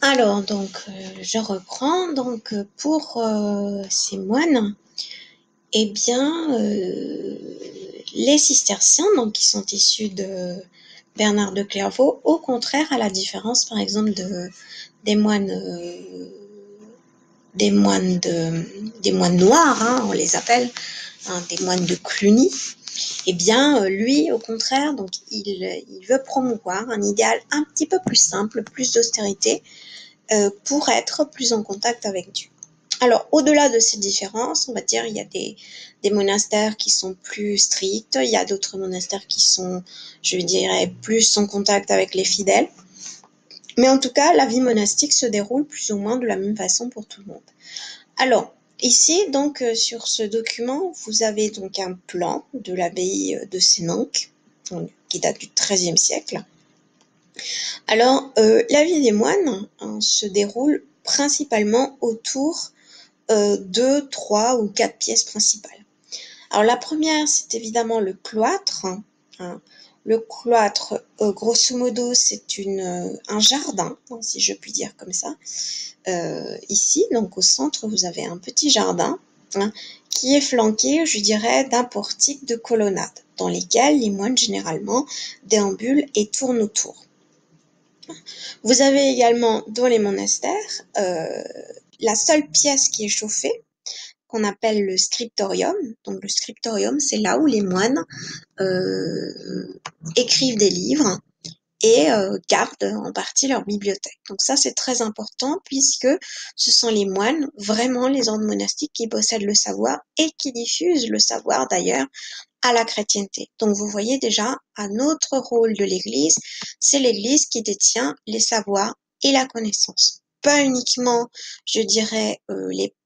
Alors, je reprends. Pour ces moines, eh bien, les cisterciens, donc, qui sont issus de Bernard de Clairvaux, au contraire, à la différence, par exemple, des moines, des moines noirs, hein, on les appelle, hein, des moines de Cluny, eh bien, lui, au contraire, donc, il veut promouvoir un idéal un petit peu plus simple, plus d'austérité, pour être plus en contact avec Dieu. Alors, au-delà de ces différences, on va dire, il y a des monastères qui sont plus stricts, il y a d'autres monastères qui sont, je dirais, plus en contact avec les fidèles. Mais en tout cas, la vie monastique se déroule plus ou moins de la même façon pour tout le monde. Alors, ici, sur ce document, vous avez donc un plan de l'abbaye de Sénanque, qui date du XIIIe siècle. Alors, la vie des moines se déroule principalement autour de 3 ou 4 pièces principales. Alors, la première, c'est évidemment le cloître. Hein. Le cloître, grosso modo, c'est un jardin, si je puis dire comme ça. Ici, donc au centre, vous avez un petit jardin hein, qui est flanqué, je dirais, d'un portique de colonnade, dans lesquels les moines généralement déambulent et tournent autour. Vous avez également dans les monastères la seule pièce qui est chauffée, qu'on appelle le scriptorium. Donc le scriptorium, c'est là où les moines écrivent des livres et gardent en partie leur bibliothèque. Donc ça, c'est très important puisque ce sont les moines, vraiment les ordres monastiques, qui possèdent le savoir et qui diffusent le savoir d'ailleurs à la chrétienté. Donc vous voyez déjà un autre rôle de l'Église, c'est l'Église qui détient les savoirs et la connaissance. Pas uniquement, je dirais,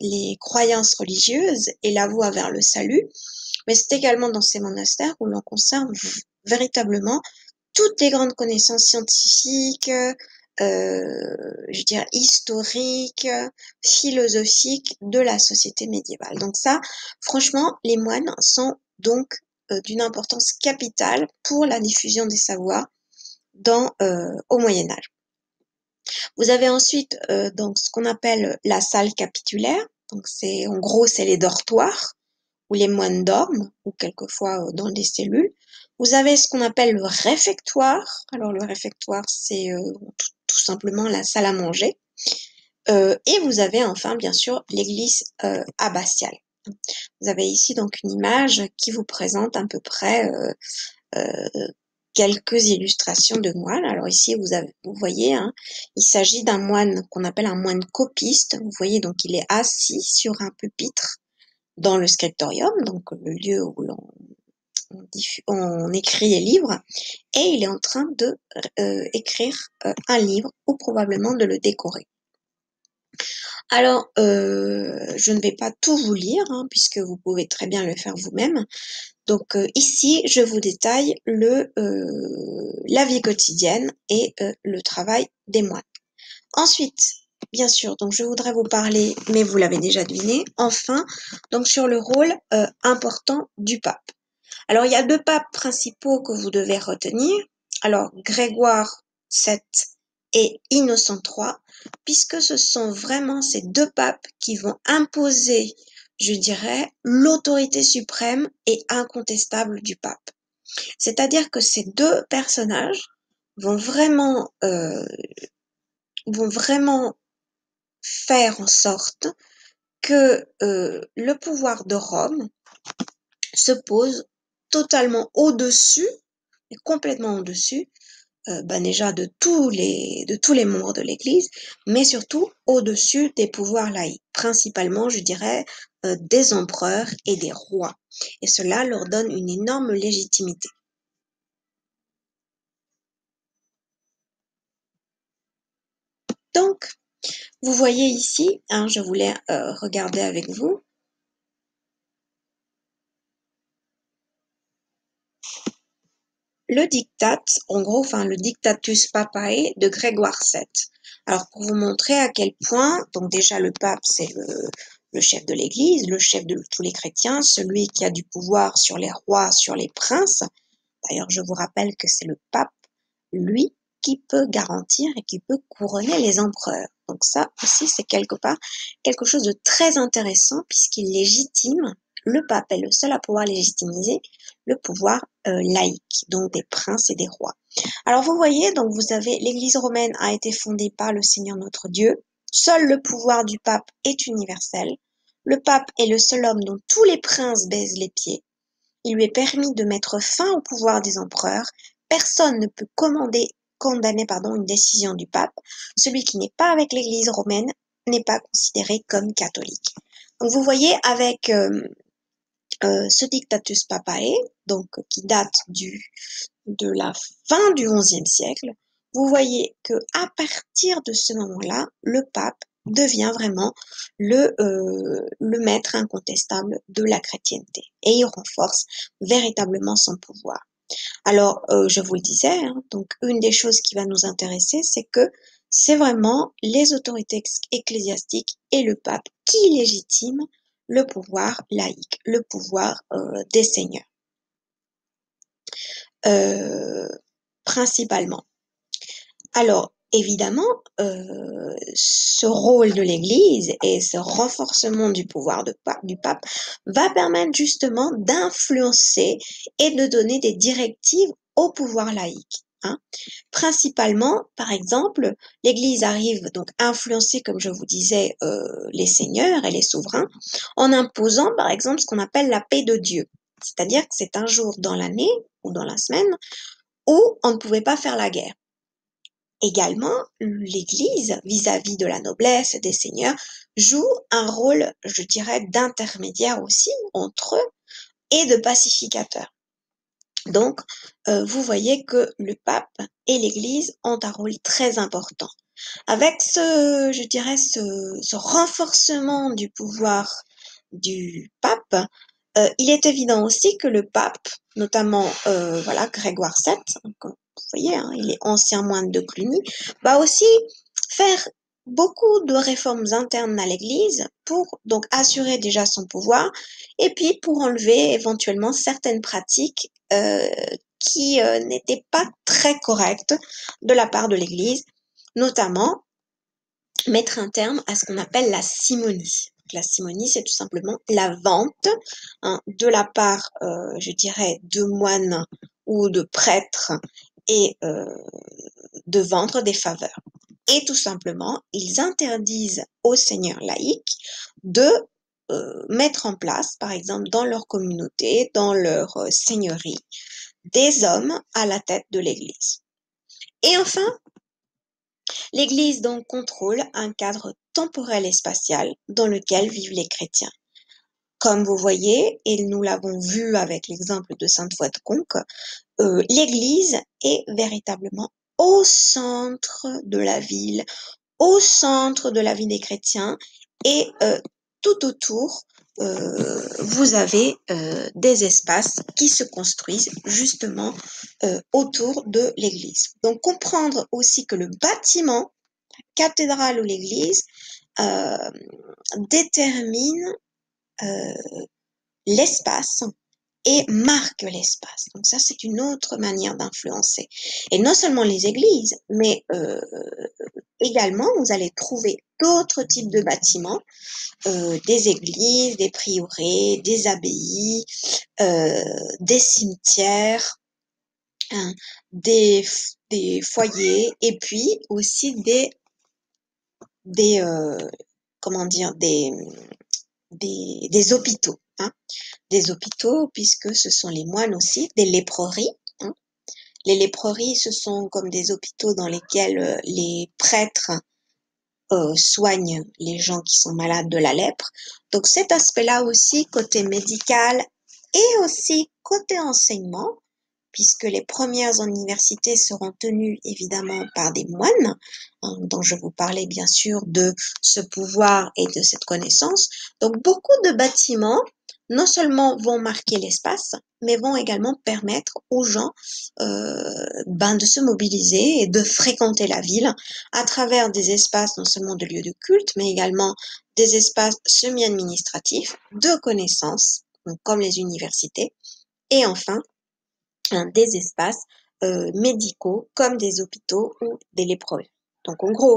les croyances religieuses et la voie vers le salut, mais c'est également dans ces monastères où l'on conserve véritablement toutes les grandes connaissances scientifiques, je dirais historiques, philosophiques de la société médiévale. Donc ça, franchement, les moines sont donc d'une importance capitale pour la diffusion des savoirs au Moyen Âge. Vous avez ensuite donc ce qu'on appelle la salle capitulaire. Donc en gros c'est les dortoirs où les moines dorment ou quelquefois dans des cellules. Vous avez ce qu'on appelle le réfectoire. Alors le réfectoire c'est tout simplement la salle à manger. Et vous avez enfin bien sûr l'église abbatiale. Vous avez ici donc une image qui vous présente à peu près quelques illustrations de moines. Alors ici, vous voyez, hein, il s'agit d'un moine qu'on appelle un moine copiste. Vous voyez, donc il est assis sur un pupitre dans le scriptorium, donc le lieu où on écrit les livres, et il est en train de écrire un livre ou probablement de le décorer. Alors, je ne vais pas tout vous lire, hein, puisque vous pouvez très bien le faire vous-même. Donc ici, je vous détaille la vie quotidienne et le travail des moines. Ensuite, bien sûr, donc je voudrais vous parler, mais vous l'avez déjà deviné, enfin, donc sur le rôle important du pape. Alors, il y a 2 papes principaux que vous devez retenir. Alors, Grégoire VII et Innocent III, puisque ce sont vraiment ces 2 papes qui vont imposer, je dirais, l'autorité suprême et incontestable du pape. C'est-à-dire que ces 2 personnages vont vraiment faire en sorte que le pouvoir de Rome se pose totalement au-dessus, et complètement au-dessus, déjà de tous les membres de l'Église, mais surtout au-dessus des pouvoirs laïcs, principalement, je dirais, des empereurs et des rois. Et cela leur donne une énorme légitimité. Donc, vous voyez ici, hein, je voulais regarder avec vous, le diktat, en gros, enfin le Dictatus Papae de Grégoire VII. Alors pour vous montrer à quel point, donc déjà le pape c'est le chef de l'Église, le chef de tous les chrétiens, celui qui a du pouvoir sur les rois, sur les princes. D'ailleurs je vous rappelle que c'est le pape, lui, qui peut garantir et qui peut couronner les empereurs. Donc ça aussi, c'est quelque part quelque chose de très intéressant puisqu'il légitime, le pape est le seul à pouvoir légitimiser le pouvoir laïque, donc des princes et des rois. Alors vous voyez, donc vous avez l'Église romaine a été fondée par le Seigneur notre Dieu. Seul le pouvoir du pape est universel. Le pape est le seul homme dont tous les princes baisent les pieds. Il lui est permis de mettre fin au pouvoir des empereurs. Personne ne peut condamner une décision du pape. Celui qui n'est pas avec l'Église romaine n'est pas considéré comme catholique. Donc vous voyez avec ce Dictatus Papae, donc qui date de la fin du XIe siècle, vous voyez que à partir de ce moment-là, le pape devient vraiment le maître incontestable de la chrétienté et il renforce véritablement son pouvoir. Alors, je vous le disais, hein, donc une des choses qui va nous intéresser, c'est que c'est vraiment les autorités ecclésiastiques et le pape qui légitiment le pouvoir laïque, le pouvoir des seigneurs, principalement. Alors, évidemment, ce rôle de l'Église et ce renforcement du pouvoir du pape va permettre justement d'influencer et de donner des directives au pouvoir laïque. Hein. Principalement, par exemple, l'Église arrive donc à influencer, comme je vous disais, les seigneurs et les souverains en imposant, par exemple, ce qu'on appelle la paix de Dieu. C'est-à-dire que c'est un jour dans l'année ou dans la semaine où on ne pouvait pas faire la guerre. Également, l'Église, vis-à-vis de la noblesse et des seigneurs, joue un rôle, je dirais, d'intermédiaire aussi entre eux et de pacificateur. Donc, vous voyez que le pape et l'Église ont un rôle très important. Avec je dirais, ce renforcement du pouvoir du pape, il est évident aussi que le pape, notamment voilà, Grégoire VII, vous voyez, hein, il est ancien moine de Cluny, va aussi faire beaucoup de réformes internes à l'Église pour donc assurer déjà son pouvoir et puis pour enlever éventuellement certaines pratiques qui n'étaient pas très correctes de la part de l'Église, notamment mettre un terme à ce qu'on appelle la simonie. La simonie, c'est tout simplement la vente hein, de la part, je dirais, de moines ou de prêtres et de vendre des faveurs. Et tout simplement, ils interdisent aux seigneurs laïcs de mettre en place, par exemple, dans leur communauté, dans leur seigneurie, des hommes à la tête de l'Église. Et enfin, l'Église donc contrôle un cadre temporel et spatial dans lequel vivent les chrétiens. Comme vous voyez, et nous l'avons vu avec l'exemple de Sainte-Foy de Conques, l'Église est véritablement au centre de la ville, au centre de la vie des chrétiens et tout autour, vous avez des espaces qui se construisent justement autour de l'église. Donc comprendre aussi que le bâtiment, la cathédrale ou l'église, détermine l'espace et marque l'espace. Donc ça, c'est une autre manière d'influencer. Et non seulement les églises, mais également, vous allez trouver d'autres types de bâtiments, des églises, des prieurés, des abbayes, des cimetières, hein, des foyers, et puis aussi des comment dire, des hôpitaux. Hein, des hôpitaux, puisque ce sont les moines aussi, des léproseries. Hein. Les léproseries, ce sont comme des hôpitaux dans lesquels les prêtres soignent les gens qui sont malades de la lèpre. Donc cet aspect-là aussi, côté médical et aussi côté enseignement, puisque les premières universités seront tenues évidemment par des moines, hein, dont je vous parlais bien sûr de ce pouvoir et de cette connaissance. Donc beaucoup de bâtiments non seulement vont marquer l'espace, mais vont également permettre aux gens de se mobiliser et de fréquenter la ville à travers des espaces non seulement de lieux de culte, mais également des espaces semi-administratifs de connaissances, comme les universités, et enfin des espaces médicaux comme des hôpitaux ou des lépreux. Donc en gros,